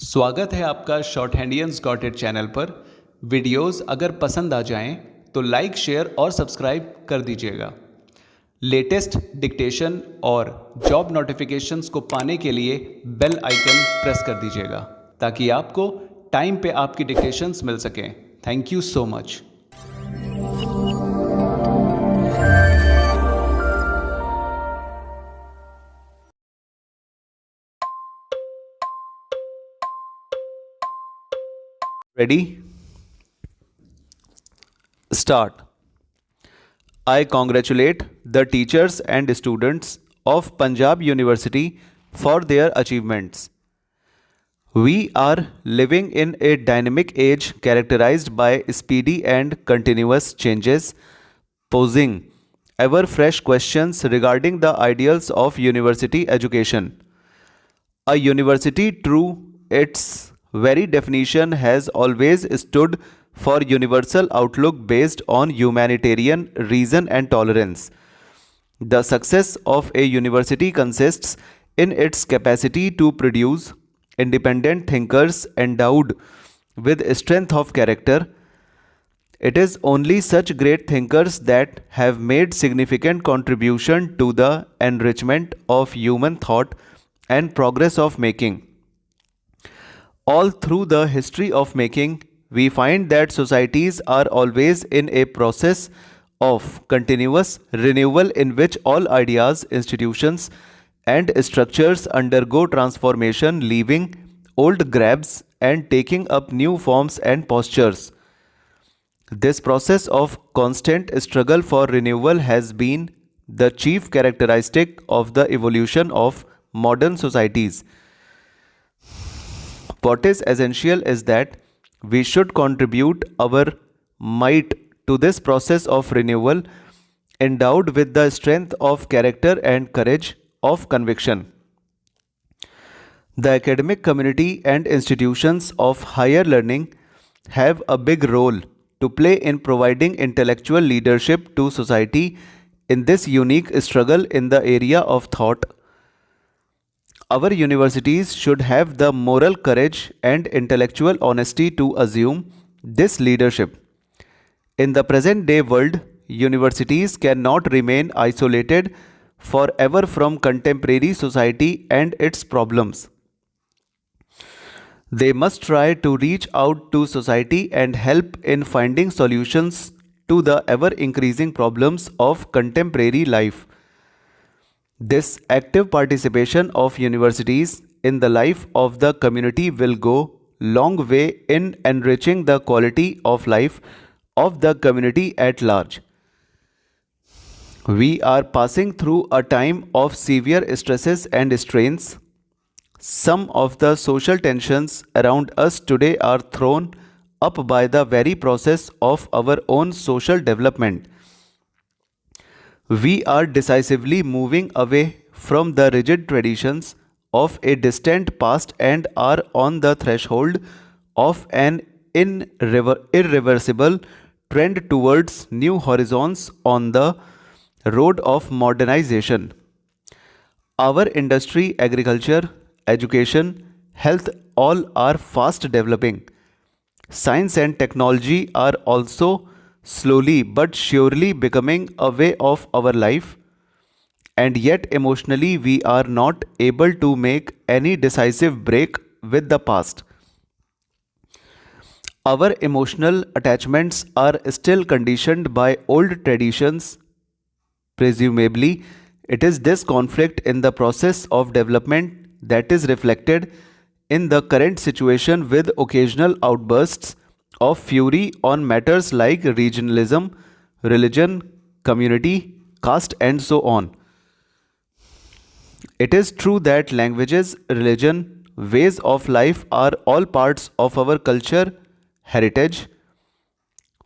स्वागत है आपका शॉर्ट हैंडियंस गॉट इट चैनल पर। वीडियोस अगर पसंद आ जाएं तो लाइक, शेयर और सब्सक्राइब कर दीजिएगा। लेटेस्ट डिक्टेशन और जॉब नोटिफिकेशंस को पाने के लिए बेल आइकन प्रेस कर दीजिएगा ताकि आपको टाइम पे आपकी डिक्टेशंस मिल सकें। Thank you so much. Ready? Start. I congratulate the teachers and students of Punjab University for their achievements. We are living in a dynamic age characterized by speedy and continuous changes, posing ever fresh questions regarding the ideals of university education. A university, through its very definition, has always stood for universal outlook based on humanitarian reason and tolerance. The success of a university consists in its capacity to produce independent thinkers endowed with strength of character. It is only such great thinkers that have made significant contribution to the enrichment of human thought and progress of making. All through the history of making, we find that societies are always in a process of continuous renewal in which all ideas, institutions, and structures undergo transformation, leaving old grabs and taking up new forms and postures. This process of constant struggle for renewal has been the chief characteristic of the evolution of modern societies. What is essential is that we should contribute our might to this process of renewal, endowed with the strength of character and courage of conviction. The academic community and institutions of higher learning have a big role to play in providing intellectual leadership to society in this unique struggle in the area of thought. Our universities should have the moral courage and intellectual honesty to assume this leadership. In the present day world, universities cannot remain isolated forever from contemporary society and its problems. They must try to reach out to society and help in finding solutions to the ever increasing problems of contemporary life. This active participation of universities in the life of the community will go long way in enriching the quality of life of the community at large. We are passing through a time of severe stresses and strains. Some of the social tensions around us today are thrown up by the very process of our own social development. We are decisively moving away from the rigid traditions of a distant past and are on the threshold of an irreversible trend towards new horizons on the road of modernization. Our industry, agriculture, education, health all are fast developing. Science and technology are also slowly but surely becoming a way of our life, and yet emotionally we are not able to make any decisive break with the past. Our emotional attachments are still conditioned by old traditions. Presumably, it is this conflict in the process of development that is reflected in the current situation, with occasional outbursts of fury on matters like regionalism, religion, community, caste, and so on. It is true that languages, religion, ways of life are all parts of our culture heritage.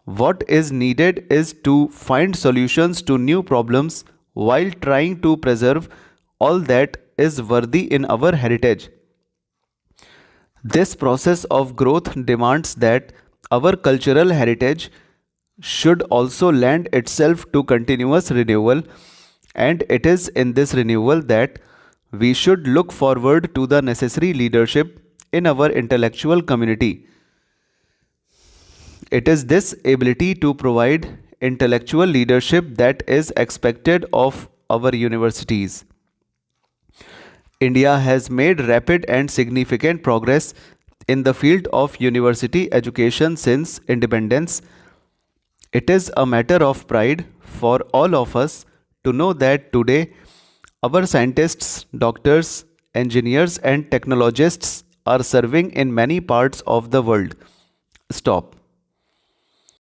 What is needed is to find solutions to new problems while trying to preserve all that is worthy in our heritage. This process of growth demands that our cultural heritage should also lend itself to continuous renewal, and it is in this renewal that we should look forward to the necessary leadership in our intellectual community. It is this ability to provide intellectual leadership that is expected of our universities. India has made rapid and significant progress in the field of university education since independence. It is a matter of pride for all of us to know that today our scientists, doctors, engineers, and technologists are serving in many parts of the world. Stop.